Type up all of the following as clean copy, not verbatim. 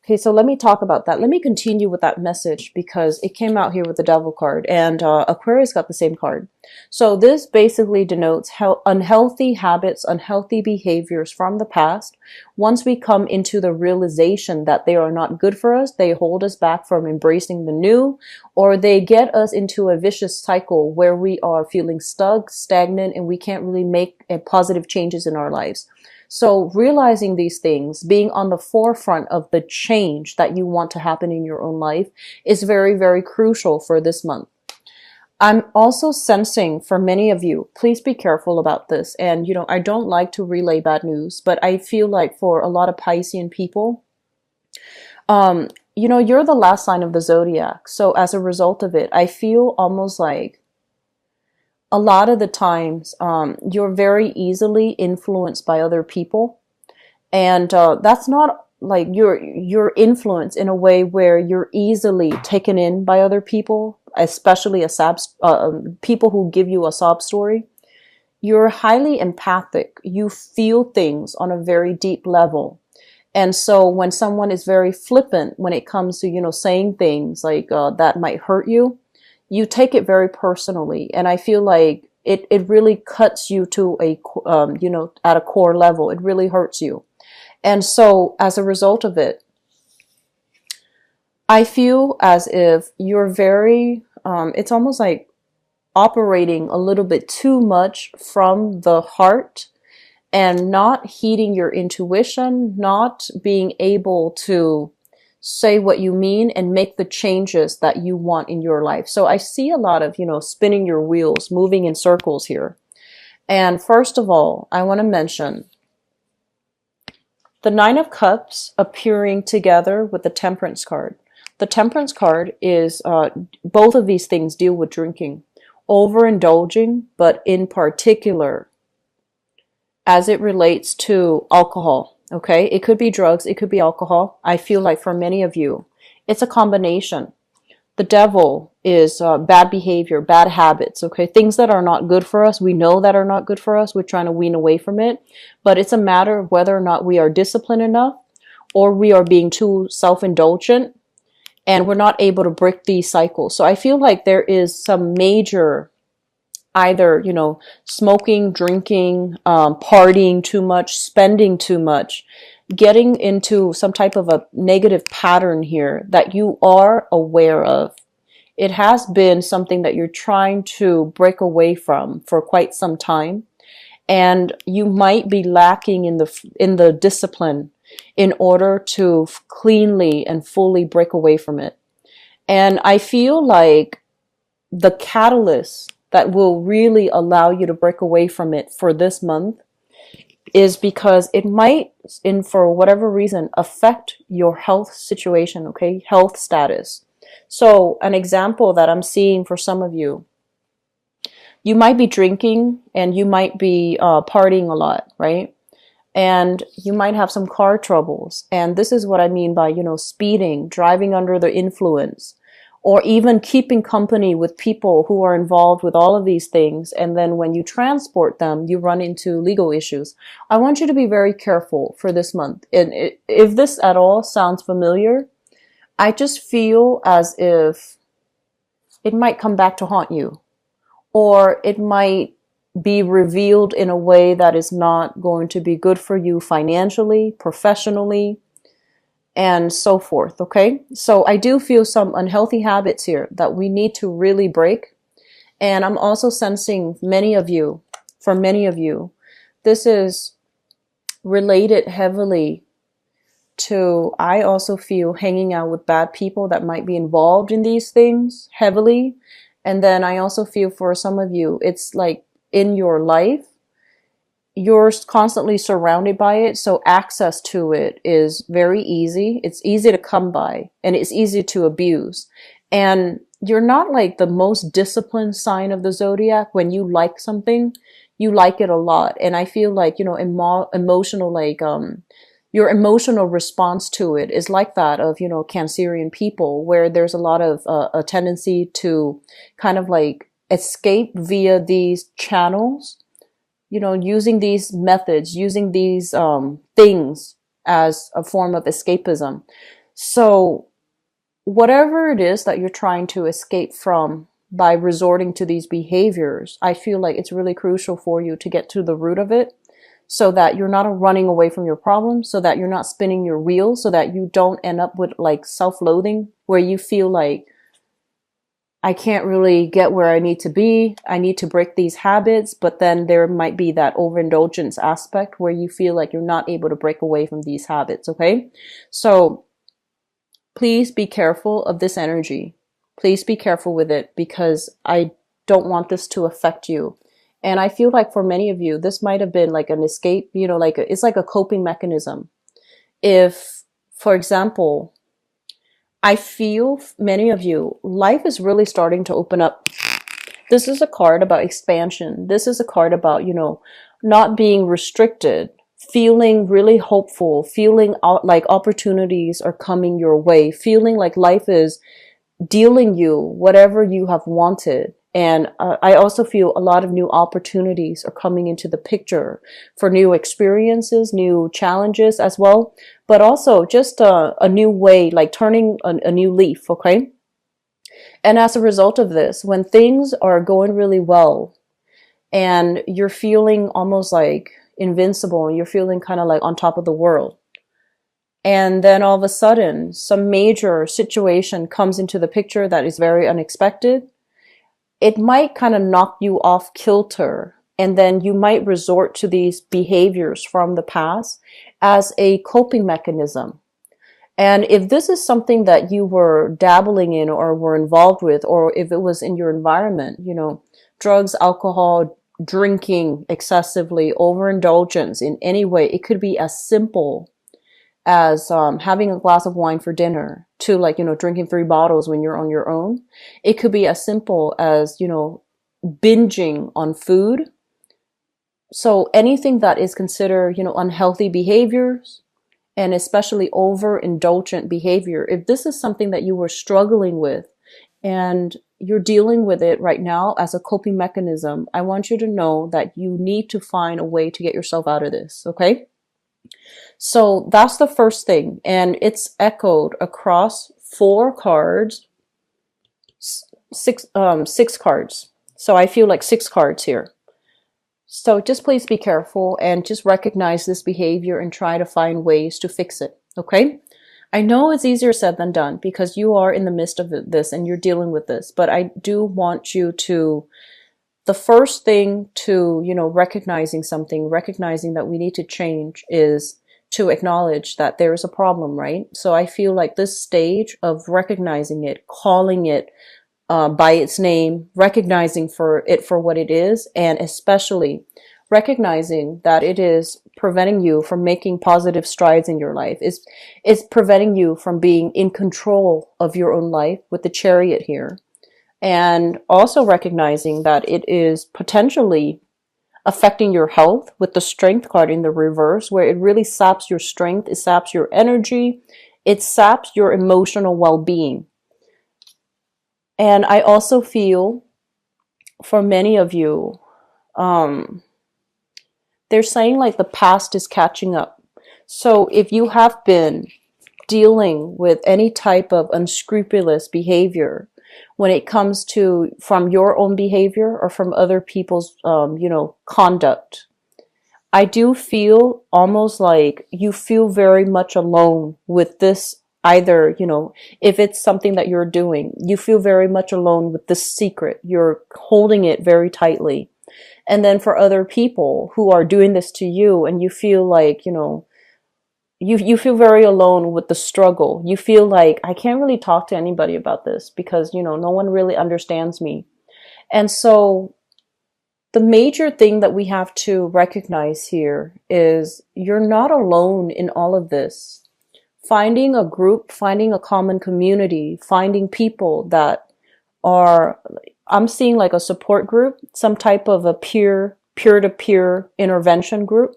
Okay, so let me talk about that. Let me continue with that message because it came out here with the devil card, and Aquarius got the same card. So this basically denotes how unhealthy habits, unhealthy behaviors from the past. Once we come into the realization that they are not good for us, they hold us back from embracing the new, or they get us into a vicious cycle where we are feeling stuck, stagnant, and we can't really make positive changes in our lives. So realizing these things, being on the forefront of the change that you want to happen in your own life is very, very crucial for this month. I'm also sensing for many of you, please be careful about this. And, I don't like to relay bad news, but I feel like for a lot of Piscean people, you're the last sign of the zodiac. So as a result of it, I feel almost like a lot of the times, you're very easily influenced by other people. And that's not like your influence in a way where you're easily taken in by other people, especially people who give you a sob story. You're highly empathic. You feel things on a very deep level. And so when someone is very flippant when it comes to, saying things like that might hurt you, you take it very personally. And I feel like it really cuts you to at a core level. It really hurts you. And so as a result of it, I feel as if you're very, it's almost like operating a little bit too much from the heart and not heeding your intuition, not being able to say what you mean and make the changes that you want in your life. So I see a lot of, spinning your wheels, moving in circles here. And first of all, I want to mention the Nine of Cups appearing together with the Temperance card. The Temperance card is, both of these things deal with drinking, overindulging, but in particular, as it relates to alcohol. Okay, it could be drugs, it could be alcohol. I feel like for many of you, it's a combination. The devil is bad behavior, bad habits, okay? Things that are not good for us. We know that are not good for us. We're trying to wean away from it. But it's a matter of whether or not we are disciplined enough or we are being too self-indulgent and we're not able to break these cycles. So I feel like there is some major either, smoking, drinking, partying too much, spending too much, getting into some type of a negative pattern here that you are aware of. It has been something that you're trying to break away from for quite some time. And you might be lacking in the discipline in order to cleanly and fully break away from it. And I feel like the catalyst that will really allow you to break away from it for this month is because it might, for whatever reason, affect your health situation, okay? Health status. So an example that I'm seeing for some of you, you might be drinking and you might be partying a lot, right? And you might have some car troubles. And this is what I mean by, speeding, driving under the influence, or even keeping company with people who are involved with all of these things. And then when you transport them, you run into legal issues. I want you to be very careful for this month. And if this at all sounds familiar, I just feel as if it might come back to haunt you, or it might be revealed in a way that is not going to be good for you financially, professionally, and so forth, okay? So I do feel some unhealthy habits here that we need to really break. And I'm also sensing for many of you, this is related heavily to, I also feel, hanging out with bad people that might be involved in these things heavily. And then I also feel for some of you, it's like in your life, you're constantly surrounded by it. So access to it is very easy. It's easy to come by and it's easy to abuse. And you're not like the most disciplined sign of the zodiac. When you like something, you like it a lot. And I feel like, emotional, like, your emotional response to it is like that of, Cancerian people, where there's a lot of a tendency to kind of like escape via these channels, using these methods, using these things as a form of escapism. So whatever it is that you're trying to escape from by resorting to these behaviors, I feel like it's really crucial for you to get to the root of it so that you're not running away from your problems, so that you're not spinning your wheels, so that you don't end up with like self-loathing where you feel like, I can't really get where I need to be. I need to break these habits, but then there might be that overindulgence aspect where you feel like you're not able to break away from these habits, okay? So please be careful of this energy. Please be careful with it because I don't want this to affect you. And I feel like for many of you, this might have been like an escape, you know, like it's like a coping mechanism. If, for example, I feel many of you, life is really starting to open up. This is a card about expansion. This is a card about, you know, not being restricted, feeling really hopeful, feeling like opportunities are coming your way, feeling like life is dealing you whatever you have wanted. And I also feel a lot of new opportunities are coming into the picture for new experiences, new challenges as well, but also just a new way, like turning a new leaf, okay? And as a result of this, when things are going really well and you're feeling almost like invincible and you're feeling kind of like on top of the world, and then all of a sudden some major situation comes into the picture that is very unexpected, it might kind of knock you off kilter, and then you might resort to these behaviors from the past as a coping mechanism. And if this is something that you were dabbling in or were involved with, or if it was in your environment, you know, drugs, alcohol, drinking excessively, overindulgence in any way, it could be as simple as having a glass of wine for dinner to like, you know, drinking 3 bottles when you're on your own. It could be as simple as, you know, binging on food. So anything that is considered, you know, unhealthy behaviors, and especially overindulgent behavior, if this is something that you were struggling with and you're dealing with it right now as a coping mechanism, I want you to know that you need to find a way to get yourself out of this, okay? So that's the first thing, and it's echoed across 4 cards, 6 cards. So I feel like 6 cards here. So just please be careful and just recognize this behavior and try to find ways to fix it, okay? I know it's easier said than done because you are in the midst of this and you're dealing with this, but I do want you to, the first thing to, you know, recognizing something, recognizing that we need to change is to acknowledge that there is a problem, right? So I feel like this stage of recognizing it, calling it by its name, recognizing for it for what it is, and especially recognizing that it is preventing you from making positive strides in your life. It's preventing you from being in control of your own life with the Chariot here. And also recognizing that it is potentially affecting your health with the Strength card in the reverse, where it really saps your strength, it saps your energy, it saps your emotional well-being. And I also feel for many of you, they're saying like the past is catching up. So if you have been dealing with any type of unscrupulous behavior when it comes to from your own behavior or from other people's, you know, conduct, I do feel almost like you feel very much alone with this. Either, you know, if it's something that you're doing, you feel very much alone with this secret. You're holding it very tightly. And then for other people who are doing this to you and you feel like, you know, you feel very alone with the struggle. You feel like I can't really talk to anybody about this because, you know, no one really understands me. And so the major thing that we have to recognize here is you're not alone in all of this. Finding a group, finding a common community, finding people that are, I'm seeing like a support group, some type of a peer-to-peer intervention group,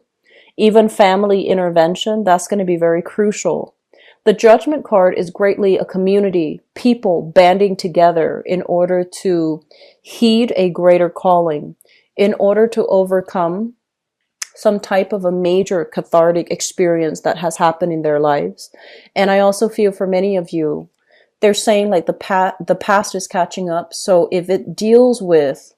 even family intervention, that's going to be very crucial. The Judgment card is greatly a community, people banding together in order to heed a greater calling, in order to overcome some type of a major cathartic experience that has happened in their lives. And I also feel for many of you, they're saying like the past is catching up. So if it deals with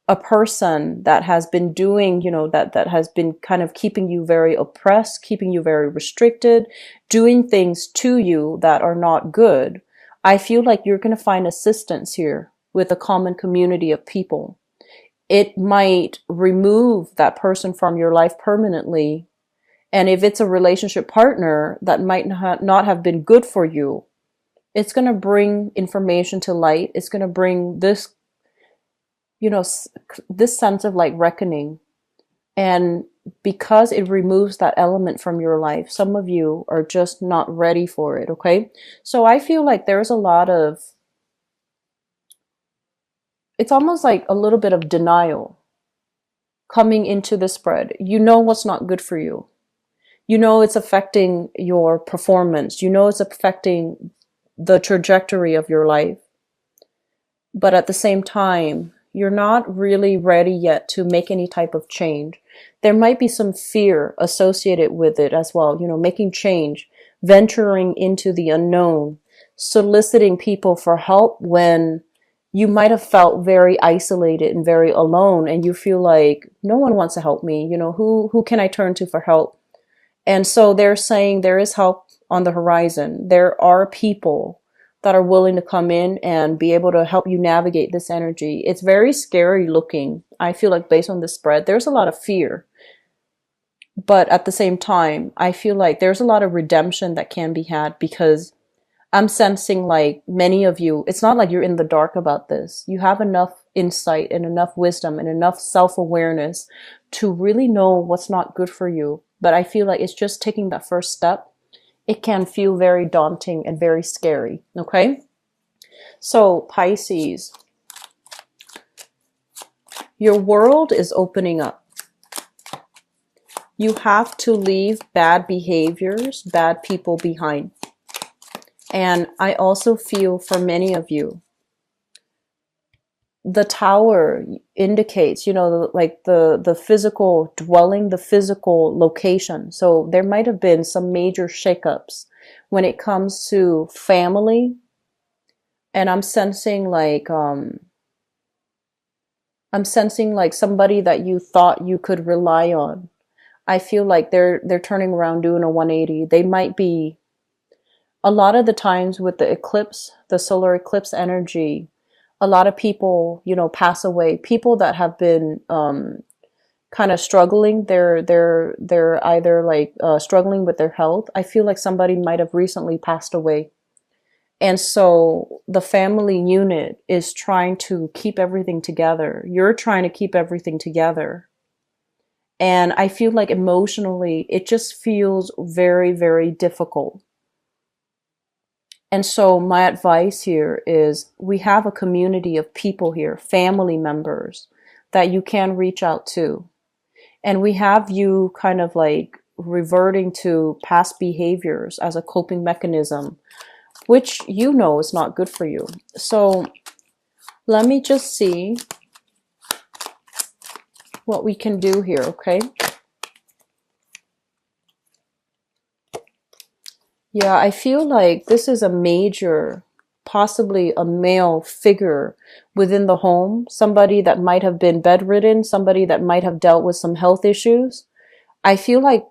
a person that has been doing, that has been kind of keeping you very oppressed, keeping you very restricted, doing things to you that are not good, I feel like you're going to find assistance here with a common community of people. It might remove that person from your life permanently. And if it's a relationship partner that might not have been good for you, it's going to bring information to light. It's going to bring this, this sense of like reckoning. And because it removes that element from your life, some of you are just not ready for it. Okay. So I feel like there's a lot of, it's almost like a little bit of denial coming into the spread. You know what's not good for you. You know it's affecting your performance. You know it's affecting the trajectory of your life. But at the same time, you're not really ready yet to make any type of change. There might be some fear associated with it as well. Making change, venturing into the unknown, soliciting people for help when you might have felt very isolated and very alone, and you feel like no one wants to help me. Who can I turn to for help? And so they're saying there is help on the horizon. There are people that are willing to come in and be able to help you navigate this energy. It's very scary looking. I feel like based on the spread, there's a lot of fear. But at the same time, I feel like there's a lot of redemption that can be had, because I'm sensing like many of you, it's not like you're in the dark about this. You have enough insight and enough wisdom and enough self-awareness to really know what's not good for you. But I feel like it's just taking that first step. It can feel very daunting and very scary. Okay. So Pisces, your world is opening up. You have to leave bad behaviors, bad people behind. And I also feel for many of you, the tower indicates, like the physical dwelling, the physical location. So there might have been some major shakeups when it comes to family. And I'm sensing like somebody that you thought you could rely on. I feel like they're turning around, doing a 180. They might be, a lot of the times with the eclipse, the solar eclipse energy, a lot of people, pass away. People that have been kind of struggling. They're either like struggling with their health. I feel like somebody might have recently passed away. And so the family unit is trying to keep everything together. You're trying to keep everything together. And I feel like emotionally, it just feels very, very difficult. And so my advice here is, we have a community of people here, family members that you can reach out to. And we have you kind of like reverting to past behaviors as a coping mechanism, which is not good for you. So let me just see what we can do here, okay? Yeah, I feel like this is a major, possibly a male figure within the home, somebody that might have been bedridden, somebody that might have dealt with some health issues. I feel like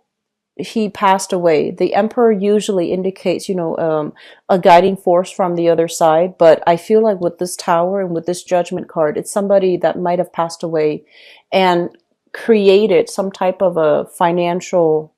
he passed away. The Emperor usually indicates, a guiding force from the other side, but I feel like with this Tower and with this Judgment card, it's somebody that might have passed away and created some type of a financial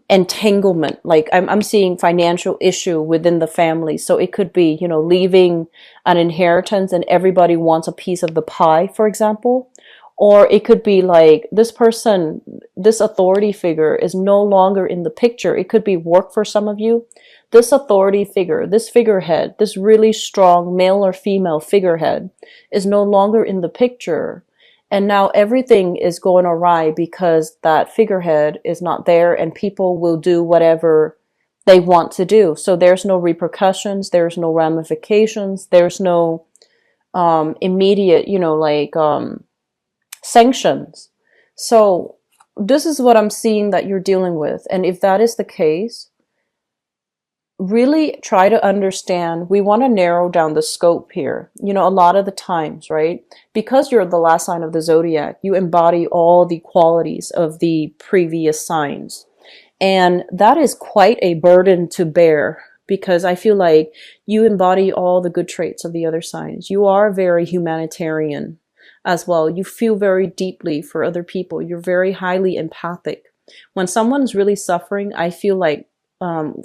entanglement. Like I'm seeing financial issue within the family. So it could be, leaving an inheritance and everybody wants a piece of the pie, for example. Or it could be like this person, this authority figure is no longer in the picture. It could be work for some of you. This authority figure, this figurehead, this really strong male or female figurehead is no longer in the picture. And now everything is going awry because that figurehead is not there, and people will do whatever they want to do. So there's no repercussions, there's no ramifications, there's no immediate, sanctions. So this is what I'm seeing that you're dealing with. And if that is the case, really try to understand. We want to narrow down the scope here. You know, a lot of the times, right? Because you're the last sign of the zodiac, you embody all the qualities of the previous signs. And that is quite a burden to bear because I feel like you embody all the good traits of the other signs. You are very humanitarian as well. You feel very deeply for other people. You're very highly empathic. When someone's really suffering, I feel like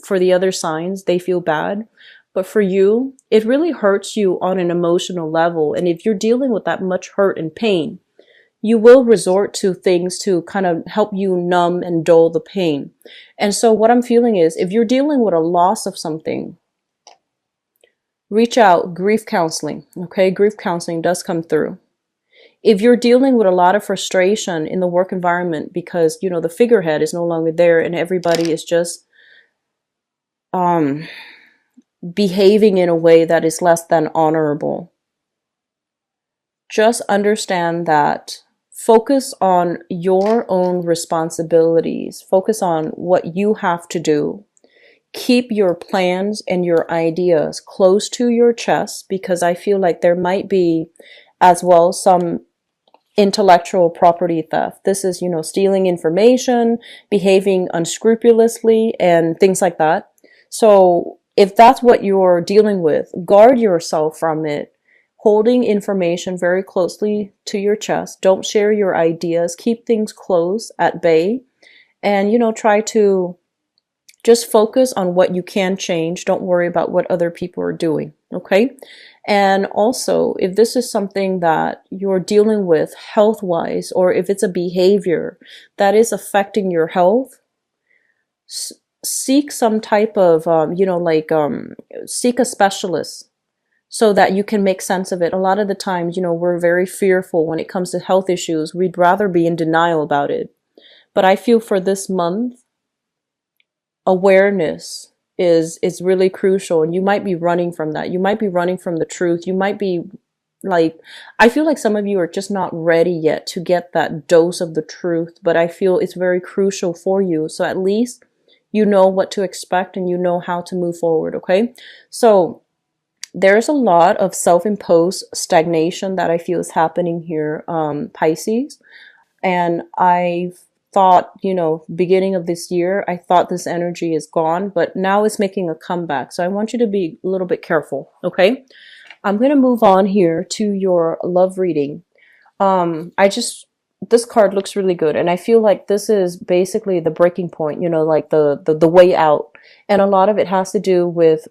for the other signs, they feel bad. But for you, it really hurts you on an emotional level. And if you're dealing with that much hurt and pain, you will resort to things to kind of help you numb and dull the pain. And so what I'm feeling is if you're dealing with a loss of something, reach out, grief counseling. Okay, grief counseling does come through. If you're dealing with a lot of frustration in the work environment because, you know, the figurehead is no longer there and everybody is just behaving in a way that is less than honorable, just understand that focus on your own responsibilities. Focus on what you have to do. Keep your plans and your ideas close to your chest because I feel like there might be as well some intellectual property theft. This is, you know, stealing information, behaving unscrupulously, and things like that. So if that's what you're dealing with, guard yourself from it. Holding information very closely to your chest. Don't share your ideas. Keep things close at bay. And, you know, try to just focus on what you can change. Don't worry about what other people are doing. Okay? And also, if this is something that you're dealing with health-wise, or if it's a behavior that is affecting your health, seek some type of, seek a specialist so that you can make sense of it. A lot of the times, you know, we're very fearful when it comes to health issues. We'd rather be in denial about it. But I feel for this month, awareness is really crucial, and you might be running from that. You might be running from the truth. You might be like, I feel like some of you are just not ready yet to get that dose of the truth, but I feel it's very crucial for you. So at least you know what to expect and you know how to move forward, okay? So there's a lot of self-imposed stagnation that I feel is happening here, Pisces. And I've thought, you know, beginning of this year, I thought this energy is gone, but now it's making a comeback. So I want you to be a little bit careful, okay? I'm going to move on here to your love reading. This card looks really good. And I feel like this is basically the breaking point, you know, like the way out. And a lot of it has to do with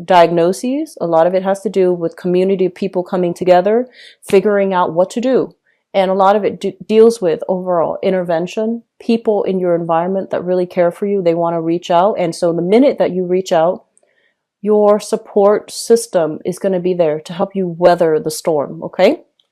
diagnoses. A lot of it has to do with community of people coming together, figuring out what to do. And a lot of it deals with overall intervention, people in your environment that really care for you. They want to reach out. And so the minute that you reach out, your support system is going to be there to help you weather the storm. Okay.